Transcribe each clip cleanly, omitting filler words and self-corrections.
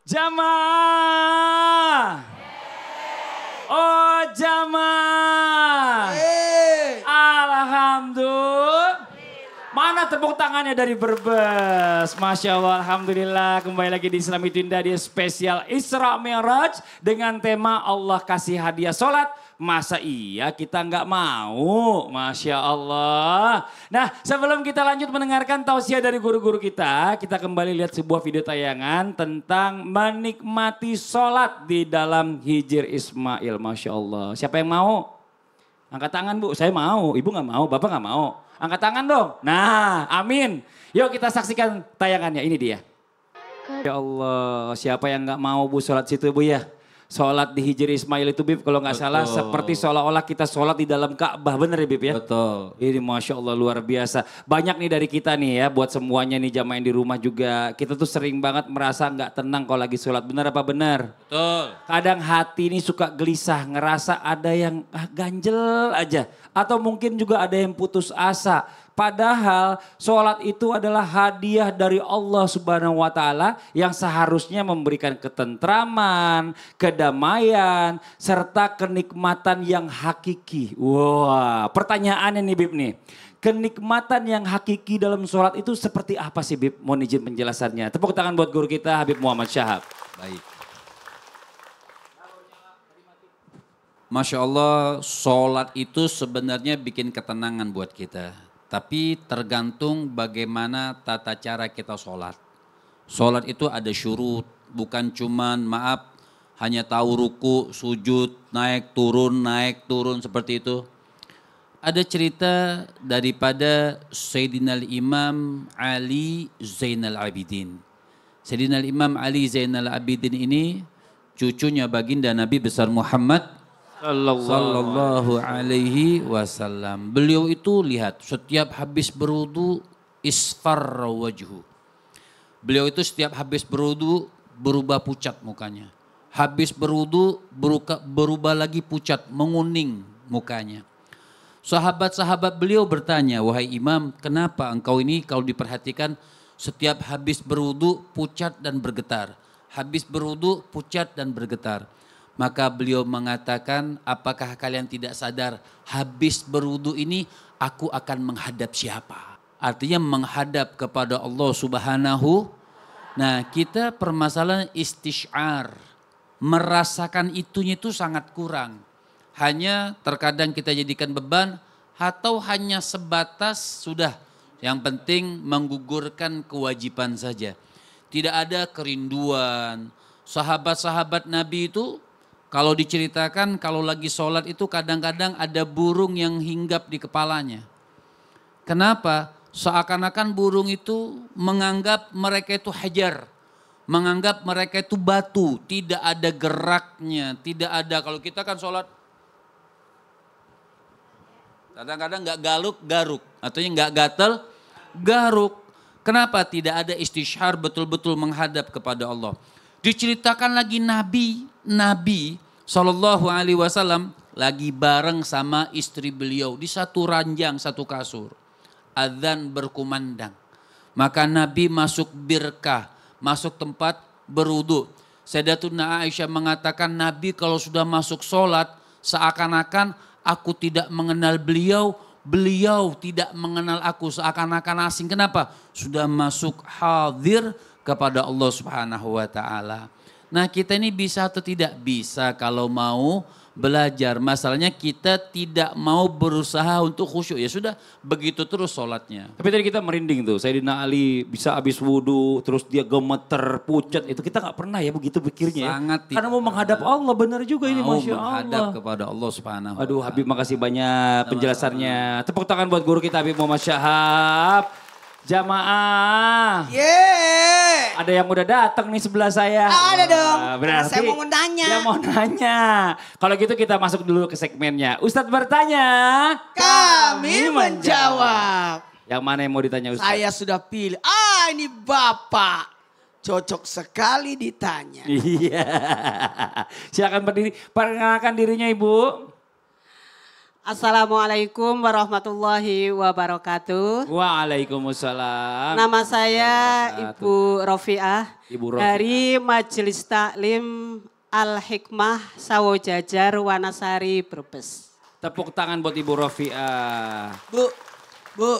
Jamaah. Oh jamaah. Alhamdulillah. Mana tepuk tangannya dari Brebes? Masya Allah, Alhamdulillah. Kembali lagi di Islam Itu Indah, di spesial Isra Mi'raj dengan tema Allah kasih hadiah sholat. Masa iya kita nggak mau? Masya Allah. Nah, sebelum kita lanjut mendengarkan tausiah dari guru-guru kita kembali lihat sebuah video tayangan tentang menikmati sholat di dalam Hijr Ismail. Masya Allah. Siapa yang mau? Angkat tangan Bu, saya mau. Ibu nggak mau, Bapak nggak mau. Angkat tangan dong. Nah, amin. Yuk kita saksikan tayangannya, ini dia. Ya Allah, siapa yang nggak mau Bu sholat situ Bu ya? Sholat di Hijr Ismail itu Bib, kalau nggak salah seperti seolah-olah kita sholat di dalam Ka'bah, bener ya Bib ya? Betul. Ini Masya Allah luar biasa. Banyak nih dari kita nih ya, buat semuanya nih jamaah yang di rumah juga. Kita tuh sering banget merasa nggak tenang kalau lagi sholat, bener apa bener? Betul. Kadang hati ini suka gelisah, ngerasa ada yang ganjel aja. Atau mungkin juga ada yang putus asa. Padahal sholat itu adalah hadiah dari Allah Subhanahu wa Ta'ala yang seharusnya memberikan ketentraman, kedamaian, serta kenikmatan yang hakiki. Wah, pertanyaannya nih Bib nih. Kenikmatan yang hakiki dalam sholat itu seperti apa sih Bib? Mohon izin penjelasannya. Tepuk tangan buat guru kita Habib Muhammad Syahab. Baik. Masya Allah, sholat itu sebenarnya bikin ketenangan buat kita. Tapi tergantung bagaimana tata cara kita sholat. Sholat itu ada syurut, bukan cuman hanya tahu ruku, sujud, naik turun seperti itu. Ada cerita daripada Sayyidina Imam Ali Zainal Abidin. Sayyidina Imam Ali Zainal Abidin ini cucunya baginda Nabi besar Muhammad Sallallahu alaihi wasallam. Beliau itu lihat setiap habis berwudu isfarra wajhu. Beliau itu setiap habis berwudu berubah pucat mukanya. Habis berwudu berubah lagi pucat, menguning mukanya. Sahabat-sahabat beliau bertanya, "Wahai Imam, kenapa engkau ini kalau diperhatikan setiap habis berwudu pucat dan bergetar. Habis berwudu pucat dan bergetar." Maka beliau mengatakan, apakah kalian tidak sadar habis berwudu ini aku akan menghadap siapa? Artinya menghadap kepada Allah Subhanahu. Nah kita permasalahan istisyar. Merasakan itunya itu sangat kurang. Hanya terkadang kita jadikan beban atau hanya sebatas sudah. Yang penting menggugurkan kewajiban saja. Tidak ada kerinduan. Sahabat-sahabat Nabi itu kalau diceritakan kalau lagi sholat itu kadang-kadang ada burung yang hinggap di kepalanya. Kenapa? Seakan-akan burung itu menganggap mereka itu hajar. Menganggap mereka itu batu. Tidak ada geraknya. Tidak ada, kalau kita kan sholat. Kadang-kadang gak galuk, garuk. Atau gak gatel, garuk. Kenapa? Tidak ada istisyar betul-betul menghadap kepada Allah. Diceritakan lagi Nabi Sallallahu Alaihi Wasallam lagi bareng sama istri beliau di satu ranjang, satu kasur. Adzan berkumandang. Maka Nabi masuk birkah, masuk tempat berwudu. Sayyidatuna Aisyah mengatakan Nabi kalau sudah masuk sholat seakan-akan aku tidak mengenal beliau, beliau tidak mengenal aku, seakan-akan asing. Kenapa? Sudah masuk hadir kepada Allah Subhanahu wa Ta'ala. Nah kita ini bisa atau tidak? Bisa kalau mau belajar. Masalahnya kita tidak mau berusaha untuk khusyuk. Ya sudah begitu terus sholatnya. Tapi tadi kita merinding tuh. Sayyidina Ali bisa habis wudu terus dia gemeter, pucat. Itu kita gak pernah ya begitu pikirnya ya. Sangat karena mau menghadap Allah, benar juga ini Masya Allah. Mau menghadap kepada Allah Subhanahu wa Ta'ala. Aduh Habib makasih banyak penjelasannya. Tepuk tangan buat guru kita Habib Muhammad Syahab. Jamaah. Yeay. Ada yang udah datang nih sebelah saya. Ada dong. Berarti saya mau nanya. Dia mau nanya. Kalau gitu kita masuk dulu ke segmennya. Ustadz bertanya. Kami menjawab. Yang mana yang mau ditanya Ustadz? Saya sudah pilih. Ini Bapak. Cocok sekali ditanya. Iya. Silakan berdiri. Perkenalkan dirinya Ibu. Assalamualaikum warahmatullahi wabarakatuh. Waalaikumsalam. Nama saya Ibu Rofiah Ibu Rofiah. dari Majelis Taklim Al-Hikmah Sawojajar Wanasari Brebes. Tepuk tangan buat Ibu Rofiah. Bu,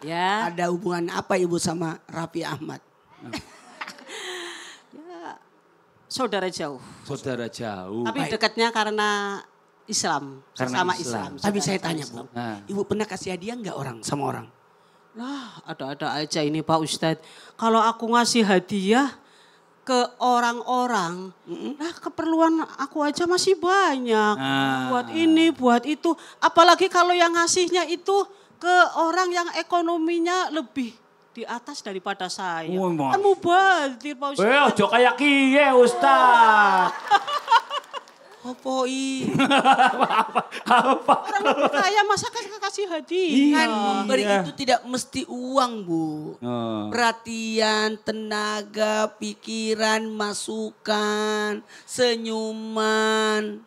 Ya, ada hubungan apa Ibu sama Raffi Ahmad? saudara jauh. Saudara jauh. Tapi dekatnya karena Islam, Karena sama Islam. Islam. Tapi saya Saudara tanya Islam. Bu, Nah. Ibu pernah kasih hadiah nggak orang sama orang? Lah, ada-ada aja ini Pak Ustadz. Kalau aku ngasih hadiah ke orang-orang, nah keperluan aku aja masih banyak. Ah. Buat ini, buat itu. Apalagi kalau yang ngasihnya itu ke orang yang ekonominya lebih di atas daripada saya. Oh, Mas. Kan mubazir Pak Ustadz. Ojo kayak kie Ustaz. Opoi. Apa? Orang lebih kaya masa kasih hadiah. Kan memberi Iya. itu tidak mesti uang Bu. Oh. Perhatian, tenaga, pikiran, masukan, senyuman.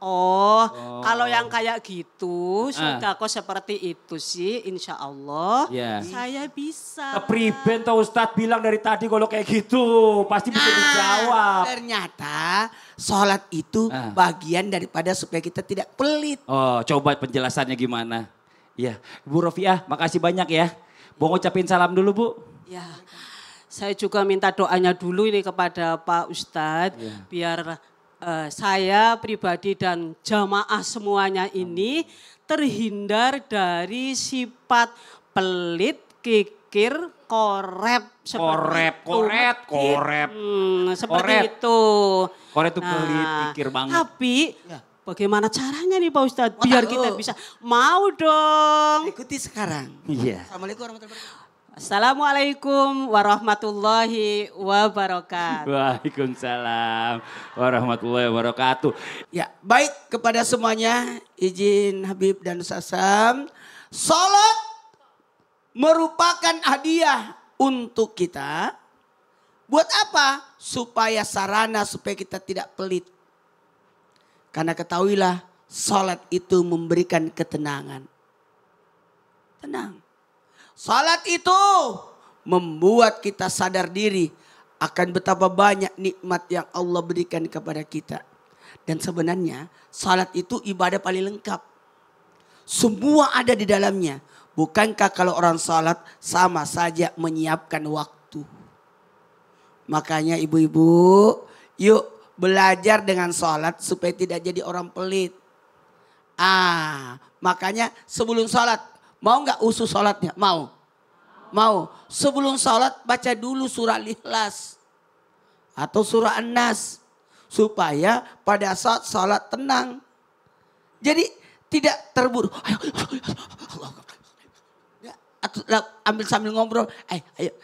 Oh, kalau yang kayak gitu, sodako seperti itu sih, insya Allah Ya. saya bisa. Kepriben tuh Ustadz bilang dari tadi kalau kayak gitu. Pasti bisa dijawab. Ternyata sholat itu bagian daripada supaya kita tidak pelit. Oh, coba penjelasannya gimana? Ya, Bu Rofiah, makasih banyak ya. Mau ngucapin salam dulu, Bu. Ya, saya juga minta doanya dulu ini kepada Pak Ustadz, biar saya pribadi dan jamaah semuanya ini terhindar dari sifat pelit, kikir, korep. Korep. Seperti Korep. itu. Korep itu pelit, kikir banget. Tapi bagaimana caranya nih Pak Ustadz biar kita bisa mau dong. Ikuti sekarang. Iya. Assalamualaikum warahmatullahi wabarakatuh. Assalamualaikum warahmatullahi wabarakatuh. Waalaikumsalam warahmatullahi wabarakatuh. Ya, baik kepada semuanya, izin Habib dan Sasam. Salat merupakan hadiah untuk kita. Buat apa? Supaya sarana supaya kita tidak pelit. Karena ketahuilah, salat itu memberikan ketenangan. Tenang. Salat itu membuat kita sadar diri akan betapa banyak nikmat yang Allah berikan kepada kita. Dan sebenarnya salat itu ibadah paling lengkap. Semua ada di dalamnya. Bukankah kalau orang salat sama saja menyiapkan waktu. Makanya ibu-ibu yuk belajar dengan salat supaya tidak jadi orang pelit. Makanya sebelum salat. Mau nggak usus sholatnya? Mau? Mau. Sebelum sholat baca dulu surah Al-Ikhlas. Atau surah An-Nas. Supaya pada saat sholat tenang. Jadi tidak terburu. Ambil sambil ngobrol. Ayo.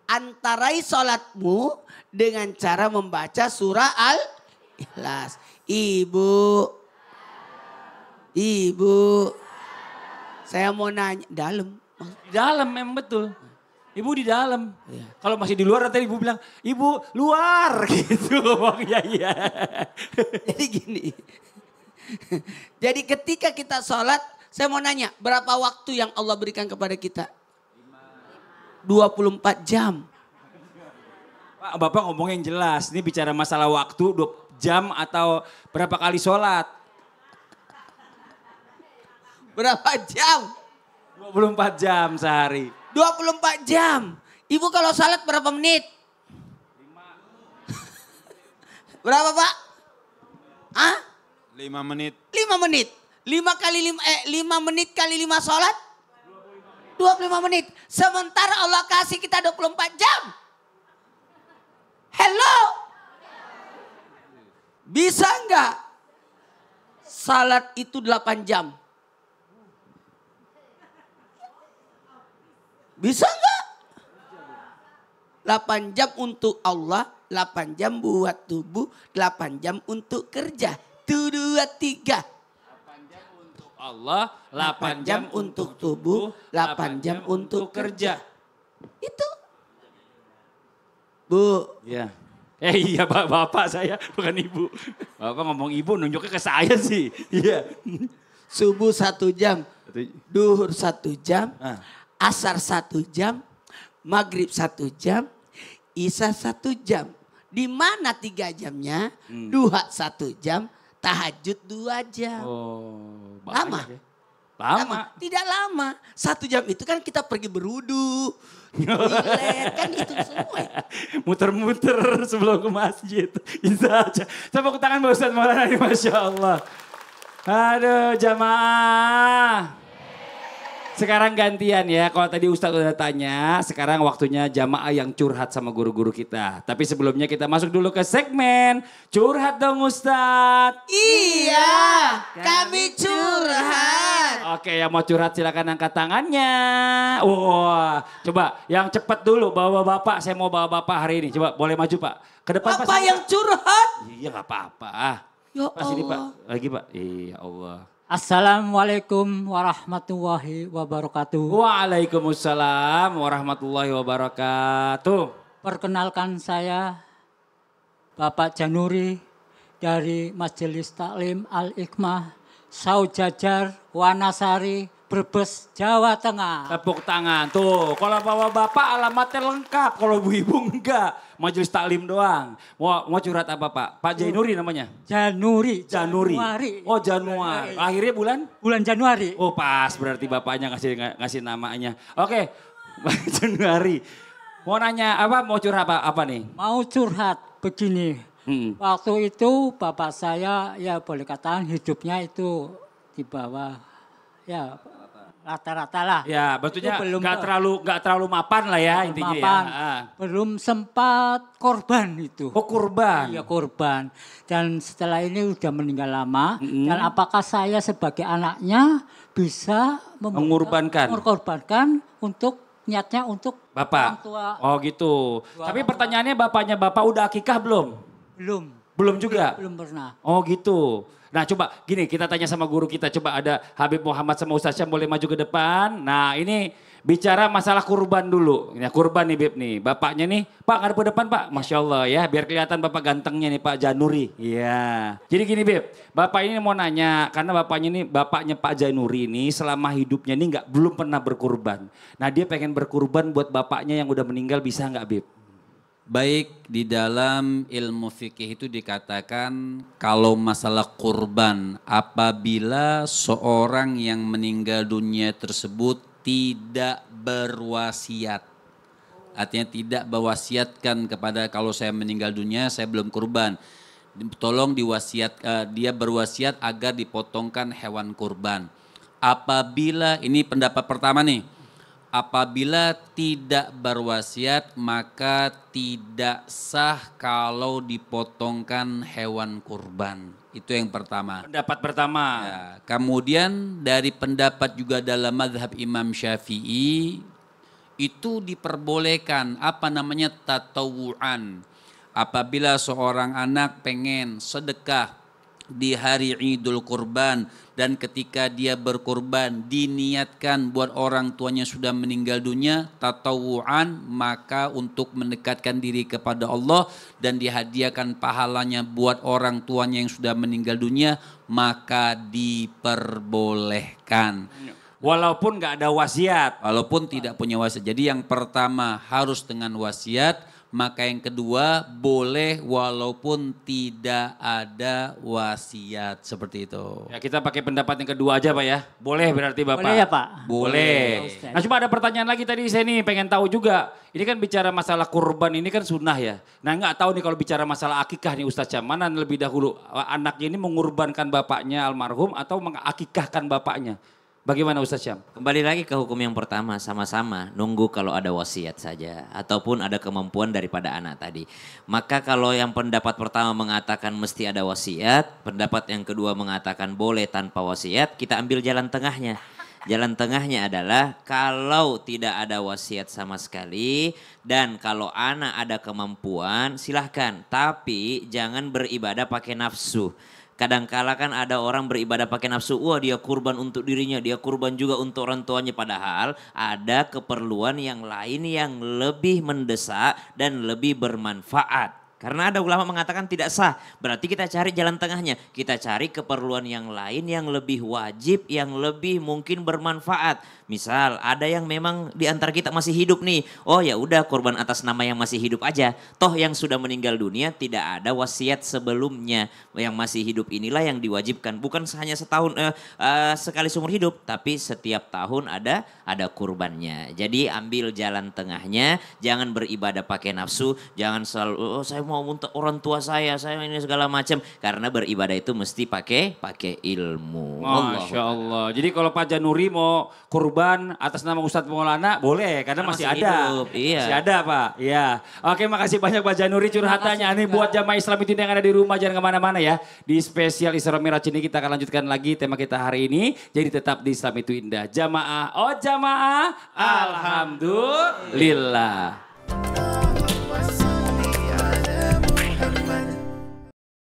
Antarai sholatmu dengan cara membaca surah Al-Ikhlas. Ibu. Saya mau nanya, dalam. Di dalam memang betul. Ibu di dalam. Kalau masih di luar tadi ibu bilang, ibu luar gitu. Iya. Jadi gini. Jadi ketika kita sholat, saya mau nanya, berapa waktu yang Allah berikan kepada kita? 24 jam. Pak, Bapak ngomong yang jelas. Ini bicara masalah waktu 2 jam atau berapa kali sholat. Berapa jam? 24 jam sehari. 24 jam. Ibu kalau sholat berapa menit? 5. Berapa Pak? 5 menit. 5 menit. 5 menit kali 5 sholat? 25 menit. Sementara Allah kasih kita 24 jam. Hello? Bisa enggak? Salat itu 8 jam. Bisa enggak? 8 jam untuk Allah, 8 jam buat tubuh, 8 jam untuk kerja. 1, 2, 3. Allah, 8 jam untuk tubuh, 8 jam untuk kerja. Itu. Bu. Iya. Iya Bapak saya bukan ibu. Bapak ngomong ibu nunjuknya ke saya sih. Iya. Subuh 1 jam, duhur 1 jam, asar 1 jam, maghrib 1 jam, isya 1 jam. Di mana 3 jamnya? Duha 1 jam, tahajud 2 jam. Oh, Lama? banyak ya. Lama. Tidak lama. 1 jam itu kan kita pergi berwudu, toilet, kan itu semua. Muter-muter sebelum ke masjid. Bisa aja. Tepuk tangan Pak Ustadz Maulana, Masya Allah. Aduh jamaah. Sekarang gantian ya, kalau tadi Ustadz udah tanya, sekarang waktunya jamaah yang curhat sama guru-guru kita. Tapi sebelumnya kita masuk dulu ke segmen Curhat Dong Ustadz. Iya, kami curhat. Oke, yang mau curhat silakan angkat tangannya. Wah, coba yang cepat dulu bawa bapak. Saya mau bawa bapak hari ini. Coba boleh maju Pak. Ke depan Pak. Apa yang curhat? Iya nggak apa-apa. Ya Pas ini Pak, Allah. lagi Pak. Iya Allah. Assalamualaikum warahmatullahi wabarakatuh. Waalaikumsalam warahmatullahi wabarakatuh. Perkenalkan saya Bapak Januri dari Majelis Taklim Al-Hikmah Saujajar Wanasari Brebes Jawa Tengah. Tepuk tangan. Tuh, kalau bawa bapak alamatnya lengkap. Kalau ibu enggak. Majelis taklim doang. Mau curhat apa Pak? Pak Jainuri namanya? Januri. Januari. Januari. Oh Januari. Akhirnya bulan? Bulan Januari. Oh pas berarti bapaknya ngasih namanya. Oke. Januari. Mau nanya apa? Mau curhat apa nih? Mau curhat begini. Waktu itu bapak saya ya boleh katakan hidupnya itu di bawah ya rata-rata lah. Ya, maksudnya Itu belum nggak terlalu mapan lah ya intinya mapan. ya. Belum sempat korban itu. Oh kurban. Iya korban. Dan setelah ini udah meninggal lama. Dan apakah saya sebagai anaknya bisa Mengorbankan untuk niatnya untuk Bapak. orang tua? Oh gitu. Tapi pertanyaannya bapaknya bapak udah akikah belum? Belum. Belum juga? Belum pernah. Oh gitu. Nah coba gini kita tanya sama guru kita. Coba ada Habib Muhammad sama Ustaz Syam boleh maju ke depan. Nah ini bicara masalah kurban dulu. Ya kurban nih Bib nih. Bapaknya nih. Pak ngadep ke depan Pak. Masya Allah ya. Biar kelihatan bapak gantengnya nih Pak Januri. Iya. Jadi gini Bib. Bapak ini mau nanya. Karena bapaknya Pak Januri ini selama hidupnya ini belum pernah berkurban. Nah dia pengen berkurban buat bapaknya yang udah meninggal bisa nggak Bib? Baik, di dalam ilmu fikih itu dikatakan kalau masalah kurban apabila seorang yang meninggal dunia tersebut tidak berwasiat. Artinya tidak berwasiatkan kepada kalau saya meninggal dunia saya belum kurban. Tolong dia berwasiat agar dipotongkan hewan kurban. Apabila ini pendapat pertama nih. Apabila tidak berwasiat maka tidak sah kalau dipotongkan hewan kurban. Itu yang pertama. Pendapat pertama. Ya, kemudian dari pendapat juga dalam mazhab Imam Syafi'i itu diperbolehkan tatawu'an. Apabila seorang anak pengen sedekah di hari Idul Kurban dan ketika dia berkurban diniatkan buat orang tuanya sudah meninggal dunia tatawu'an maka untuk mendekatkan diri kepada Allah dan dihadiahkan pahalanya buat orang tuanya yang sudah meninggal dunia maka diperbolehkan. Walaupun nggak ada wasiat. Walaupun tidak punya wasiat. Jadi yang pertama harus dengan wasiat. Maka yang kedua boleh walaupun tidak ada wasiat seperti itu. Ya kita pakai pendapat yang kedua aja Pak ya. Boleh berarti Bapak? Boleh ya Pak? Boleh. Nah cuma ada pertanyaan lagi tadi saya nih pengen tahu juga. Ini kan bicara masalah kurban ini kan sunnah ya. Nah nggak tahu nih kalau bicara masalah akikah nih Ustaz Syam. Mana lebih dahulu anaknya ini mengurbankan bapaknya almarhum atau mengakikahkan bapaknya? Bagaimana Ustaz Syam? Kembali lagi ke hukum yang pertama, sama-sama nunggu kalau ada wasiat saja. Ataupun ada kemampuan daripada anak tadi. Maka kalau yang pendapat pertama mengatakan mesti ada wasiat, pendapat yang kedua mengatakan boleh tanpa wasiat, kita ambil jalan tengahnya. Jalan tengahnya adalah kalau tidak ada wasiat sama sekali dan kalau anak ada kemampuan silahkan. Tapi jangan beribadah pakai nafsu. Kadangkala kan ada orang beribadah pakai nafsu, wah dia kurban untuk dirinya, dia kurban juga untuk orang tuanya. Padahal ada keperluan yang lain yang lebih mendesak dan lebih bermanfaat. Karena ada ulama mengatakan tidak sah. Berarti kita cari jalan tengahnya. Kita cari keperluan yang lain yang lebih wajib, yang lebih mungkin bermanfaat. Misal ada yang memang di antara kita masih hidup nih. Oh ya udah korban atas nama yang masih hidup aja. Toh yang sudah meninggal dunia tidak ada wasiat sebelumnya. Yang masih hidup inilah yang diwajibkan. Bukan hanya setahun sekali seumur hidup. Tapi setiap tahun ada kurbannya. Jadi ambil jalan tengahnya. Jangan beribadah pakai nafsu. Jangan selalu saya mau untuk orang tua saya ini segala macam. Karena beribadah itu mesti pakai ilmu. Masya Allah. Jadi kalau Pak Januri mau kurban atas nama Ustadz Maulana boleh karena masih ada. Hidup, iya. Masih ada Pak. Iya. Oke, makasih banyak Pak Januri curhatannya. Ini buat jamaah Islam itu yang ada di rumah jangan kemana-mana ya. Di spesial Isra Miraj ini kita akan lanjutkan lagi tema kita hari ini. Jadi tetap di Islam itu indah. Jamaah, oh jamaah, alhamdulillah.